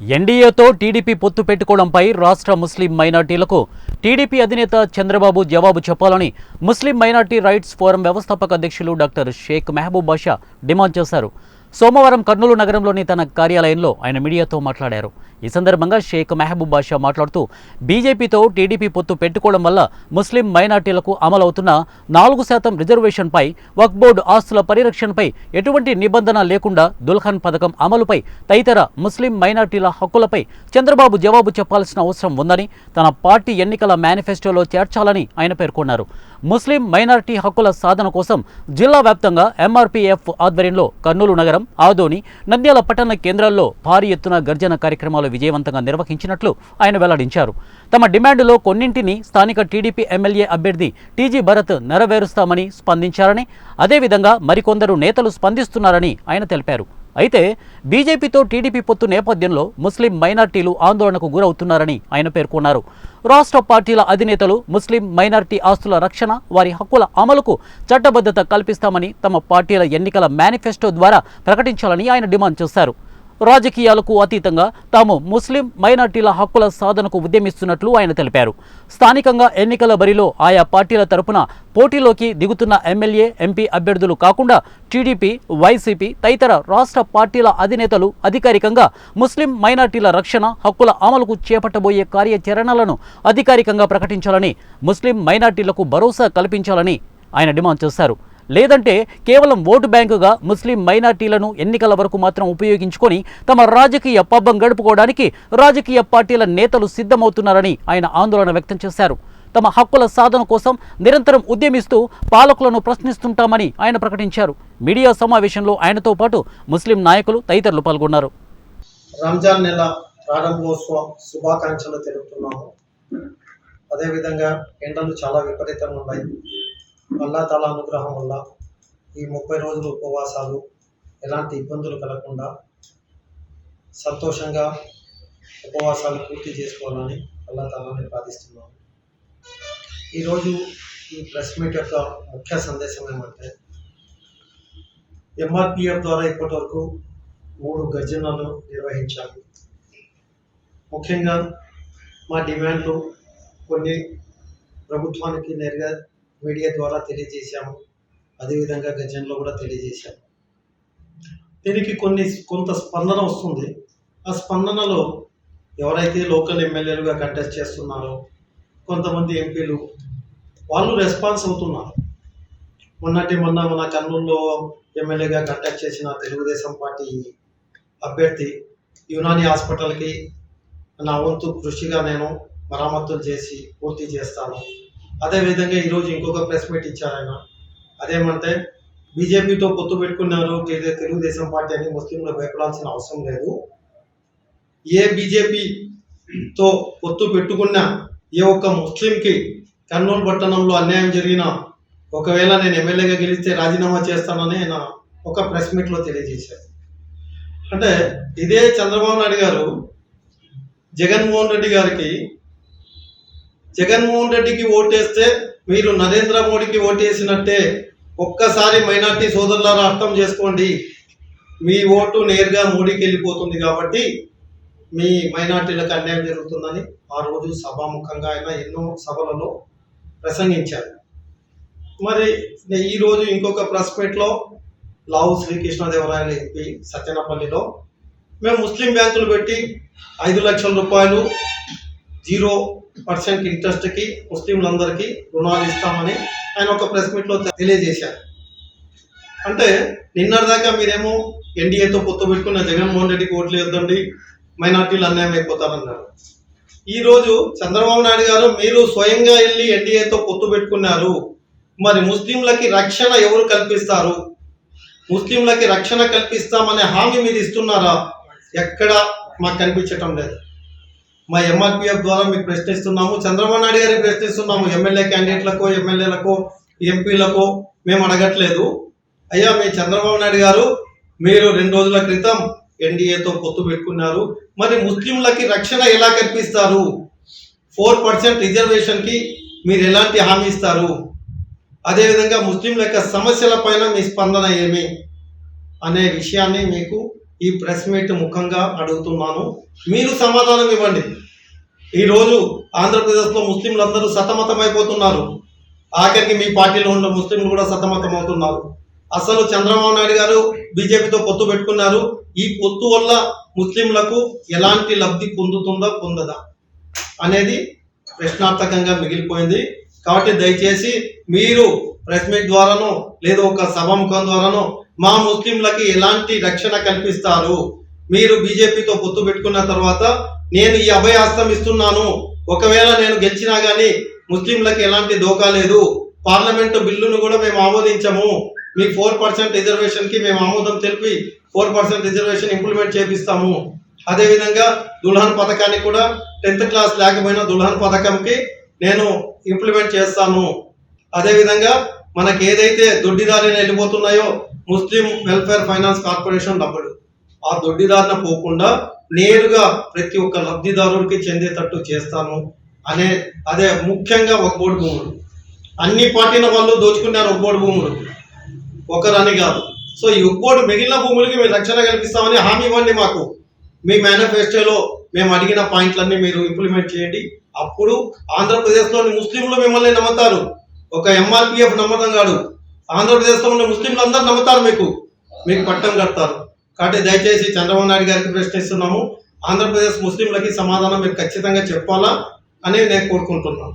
ఎన్డీఏతో TDP పొత్తు పెట్టుకోవడంపై రాష్ట్ర ముస్లిం మైనార్టీలకు టీడీపీ అధినేత చంద్రబాబు జవాబు చెప్పాలని ముస్లిం మైనార్టీ రైట్స్ ఫోరం వ్యవస్థాపక అధ్యక్షులు డాక్టర్ షేక్ మెహబూబ్ బాషా డిమాండ్ చేశారు. సోమవారం కర్నూలు నగరంలోని తన కార్యాలయంలో ఆయన మీడియాతో మాట్లాడారు. ఈ సందర్భంగా షేక్ మెహబూబ్ బాషా మాట్లాడుతూ బీజేపీతో టీడీపీ పొత్తు పెట్టుకోవడం వల్ల ముస్లిం మైనార్టీలకు అమలవుతున్న 4% రిజర్వేషన్పై, వక్ఫ్ బోర్డు ఆస్తుల పరిరక్షణపై ఎటువంటి నిబంధన లేకుండా దుల్హన్ పథకం అమలుపై తదితర ముస్లిం మైనార్టీల హక్కులపై చంద్రబాబు జవాబు చెప్పాల్సిన అవసరం ఉందని తన పార్టీ ఎన్నికల మేనిఫెస్టోలో చేర్చాలని ఆయన పేర్కొన్నారు. ముస్లిం మైనార్టీ హక్కుల సాధన కోసం జిల్లా వ్యాప్తంగా ఎంఆర్పీఎఫ్ ఆధ్వర్యంలో కర్నూలు నగరం, ఆదోని, నంద్యాల పట్టణ కేంద్రాల్లో భారీ ఎత్తున గర్జన కార్యక్రమాలు విజయవంతంగా నిర్వహించినట్లు ఆయన వెల్లడించారు. తమ డిమాండ్లో కొన్నింటిని స్థానిక టీడీపీ ఎమ్మెల్యే అభ్యర్థి టీజీ భరత్ నెరవేరుస్తామని స్పందించారని, అదేవిధంగా మరికొందరు నేతలు స్పందిస్తున్నారని ఆయన తెలిపారు. అయితే బీజేపీతో టీడీపీ పొత్తు నేపథ్యంలో ముస్లిం మైనార్టీలు ఆందోళనకు గురవుతున్నారని ఆయన పేర్కొన్నారు. రాష్ట్ర పార్టీల అధినేతలు ముస్లిం మైనార్టీ ఆస్తుల రక్షణ, వారి హక్కుల అమలుకు చట్టబద్ధత కల్పిస్తామని తమ పార్టీల ఎన్నికల మేనిఫెస్టో ద్వారా ప్రకటించాలని ఆయన డిమాండ్ చేశారు. రాజకీయాలకు అతీతంగా తాము ముస్లిం మైనార్టీల హక్కుల సాధనకు ఉద్యమిస్తున్నట్లు ఆయన తెలిపారు. స్థానికంగా ఎన్నికల బరిలో ఆయా పార్టీల తరపున పోటీలోకి దిగుతున్న ఎమ్మెల్యే, ఎంపీ అభ్యర్థులు కాకుండా టీడీపీ, వైసీపీ తదితర రాష్ట్ర పార్టీల అధినేతలు అధికారికంగా ముస్లిం మైనార్టీల రక్షణ, హక్కుల అమలుకు చేపట్టబోయే కార్యాచరణలను అధికారికంగా ప్రకటించాలని, ముస్లిం మైనార్టీలకు భరోసా కల్పించాలని ఆయన డిమాండ్ చేశారు. లేదంటే కేవలం ఓటు బ్యాంకుగా ముస్లిం మైనార్టీలను ఎన్నికల వరకు మాత్రం ఉపయోగించుకొని తమ రాజకీయ పబ్బం గడుపుకోవడానికి రాజకీయ పార్టీల నేతలు సిద్ధమవుతున్నారని ఆయన ఆందోళన వ్యక్తం చేశారు. తమ హక్కుల సాధన కోసం నిరంతరం ఉద్యమిస్తూ పాలకులను ప్రశ్నిస్తుంటామని ఆయన ప్రకటించారు. మీడియా సమావేశంలో ఆయనతో పాటు ముస్లిం నాయకులు తదితరులు పాల్గొన్నారు. రంజాన్ నెల ప్రారంభోత్సవ శుభాకాంక్షలు తెలుపుతున్నాము. అదేవిధంగా ఎండలు చాలా విపరీతంగా ఉన్నాయి. అల్లా తాలా అనుగ్రహం వల్ల ఈ 30 రోజులు ఉపవాసాలు ఎలాంటి ఇబ్బందులు కలగకుండా సంతోషంగా ఉపవాసాలు పూర్తి చేసుకోవాలని అల్లా తాలాని ప్రార్థిస్తున్నాము. ఈరోజు ఈ ప్రెస్ మీట్ యొక్క ముఖ్య సందేశం ఏమంటే, ఎంఆర్పిఎఫ్ ద్వారా ఇప్పటి వరకు 3 గర్జనలు నిర్వహించాము. ముఖ్యంగా మా డిమాండ్లు కొన్ని ప్రభుత్వానికి నేరుగా మీడియా ద్వారా తెలియజేశాము. అదేవిధంగా గర్జనలో కూడా తెలియజేశాము. దీనికి కొంత స్పందన వస్తుంది. ఆ స్పందనలో ఎవరైతే లోకల్ ఎమ్మెల్యేలుగా కంటెస్ట్ చేస్తున్నారో కొంతమంది ఎంపీలు వాళ్ళు రెస్పాన్స్ అవుతున్నారు. మొన్న మన కర్నూలులో ఎమ్మెల్యేగా కంటెస్ట్ చేసిన తెలుగుదేశం పార్టీ అభ్యర్థి యునాని హాస్పిటల్కి నా వంతు కృషిగా నేను మరమ్మతులు చేసి పూర్తి చేస్తాను. అదేవిధంగా ఈరోజు ఇంకొక ప్రెస్ మీట్ ఇచ్చారు ఆయన. అదేమంటే, బీజేపీతో పొత్తు పెట్టుకున్నారు తెలుగుదేశం పార్టీ అని ముస్లింలు భయపడాల్సిన అవసరం లేదు. ఏ బీజేపీతో పొత్తు పెట్టుకున్న ఏ ఒక్క ముస్లింకి కర్నూలు పట్టణంలో అన్యాయం జరిగినా ఒకవేళ నేను ఎమ్మెల్యేగా గెలిస్తే రాజీనామా చేస్తానని ఆయన ఒక ప్రెస్ మీట్లో తెలియజేశారు. అంటే ఇదే చంద్రబాబు నాయుడు గారు జగన్మోహన్ రెడ్డికి ఓటేస్తే మీరు నరేంద్ర మోడీకి ఓటేసినట్టే. ఒక్కసారి మైనార్టీ సోదరులారా అర్థం చేసుకోండి, మీ ఓటు నేరుగా మోడీకి వెళ్ళిపోతుంది కాబట్టి మీ మైనార్టీలకు అన్యాయం జరుగుతుందని ఆ రోజు సభాముఖంగా ఆయన ఎన్నో సభలలో ప్రసంగించారు. మరి ఈరోజు ఇంకొక ప్రెస్ మీట్లో లావు శ్రీకృష్ణదేవరాయలు ఎంపీ సత్యనపల్లిలో మేము ముస్లిం బ్యాంకులు పెట్టి 5 లక్షల రూపాయలు 0% ఇంట్రెస్ట్కి ముస్లింలందరికీ రుణాలు ఇస్తామని ఆయన ఒక ప్రెస్ మీట్లో తెలియజేశారు. అంటే నిన్నటిదాకా మీరేమో ఎన్డీఏతో పొత్తు పెట్టుకున్న జగన్మోహన్ రెడ్డికి ఓట్లు వేద్దండి, మైనార్టీలు అన్యాయం అయిపోతారన్నారు. ఈరోజు చంద్రబాబు నాయుడు గారు మీరు స్వయంగా వెళ్ళి ఎన్డీఏతో పొత్తు పెట్టుకున్నారు. మరి ముస్లింలకి రక్షణ ఎవరు కల్పిస్తారు? ముస్లింలకి రక్షణ కల్పిస్తామనే హామీ మీరు ఇస్తున్నారా? ఎక్కడ మాకు కనిపించటం లేదు. మా ఎంఆర్పిఎఫ్ ద్వారా మీకు ప్రశ్నిస్తున్నాము, చంద్రబాబు నాయుడు గారికి ప్రశ్నిస్తున్నాము. ఎమ్మెల్యే క్యాండిడేట్లకో, ఎమ్మెల్యేలకో, ఎంపీలకో మేము అడగట్లేదు. అయ్యా, మీ చంద్రబాబు నాయుడు గారు మీరు 2 రోజుల క్రితం ఎన్డీఏతో పొత్తు పెట్టుకున్నారు. మరి ముస్లింలకి రక్షణ ఎలా కల్పిస్తారు? 4% రిజర్వేషన్కి మీరు ఎలాంటి హామీ ఇస్తారు? అదేవిధంగా ముస్లింల యొక్క సమస్యల పైన మీ స్పందన ఏమి అనే విషయాన్ని మీకు ఈ ప్రెస్ మీట్ ముఖంగా అడుగుతున్నాను. మీరు సమాధానం ఇవ్వండి. ఈరోజు ఆంధ్రప్రదేశ్లో ముస్లింలందరూ సతమతమైపోతున్నారు. ఆఖరికి మీ పార్టీలో ఉన్న ముస్లింలు కూడా సతమతమవుతున్నారు. అసలు చంద్రబాబు నాయుడు గారు బీజేపీతో పొత్తు పెట్టుకున్నారు. ఈ పొత్తు వల్ల ముస్లింలకు ఎలాంటి లబ్ధి పొందుతుందా పొందదా అనేది ప్రశ్నార్థకంగా మిగిలిపోయింది. కాబట్టి దయచేసి మీరు ప్రెస్ మీట్ ద్వారానో లేదా ఒక సభాముఖం ద్వారానో మా ముస్లింలకి ఎలాంటి రక్షణ కల్పిస్తారు, మీరు బీజేపీతో పొత్తు పెట్టుకున్న తర్వాత నేను ఈ అభయాస్తం ఇస్తున్నాను, ఒకవేళ నేను గెలిచినా కానీ ముస్లింలకి ఎలాంటి దోకా లేదు, పార్లమెంటు బిల్లును కూడా మేము ఆమోదించము, మీ 4% రిజర్వేషన్కి మేము ఆమోదం తెలిపి 4% రిజర్వేషన్ ఇంప్లిమెంట్ చేపిస్తాము. అదేవిధంగా దుల్హన్ పథకానికి కూడా 10th క్లాస్ లేకపోయినా దుల్హన్ పథకంకి నేను ఇంప్లిమెంట్ చేస్తాను. అదేవిధంగా మనకి ఏదైతే దొడ్డిదారిన వెళ్ళిపోతున్నాయో ముస్లిం వెల్ఫేర్ ఫైనాన్స్ కార్పొరేషన్ డబ్బులు, ఆ దొడ్డిదారిన పోకుండా నేరుగా ప్రతి ఒక్క లబ్ధిదారుడికి చెందేటట్టు చేస్తాను అదే ముఖ్యంగా ఒక్కోటి భూములు అన్ని పార్టీల వాళ్ళు దోచుకున్నారు. ఒక్కోటి భూములు ఒకరని కాదు. సో ఈ ఒక్కోటి మిగిలిన భూములకి మీరు రక్షణ కల్పిస్తామని హామీ ఇవ్వండి. మాకు మీ మేనిఫెస్టోలో మేము అడిగిన పాయింట్లన్నీ మీరు ఇంప్లిమెంట్ చేయండి. అప్పుడు ఆంధ్రప్రదేశ్లోని ముస్లింలు మిమ్మల్ని నమ్ముతారు. ఒక ఎంఆర్పిఎఫ్ నమ్మకం కాదు, ఆంధ్రప్రదేశ్లో ఉన్న ముస్లింలు అందరూ నమ్ముతారు, మీకు పట్టం కడతారు. కాబట్టి దయచేసి చంద్రబాబు నాయుడు గారికి ప్రశ్నిస్తున్నాము. ఆంధ్రప్రదేశ్ ముస్లింలకి సమాధానం మీరు ఖచ్చితంగా చెప్పాలా అని నేను కోరుకుంటున్నాను.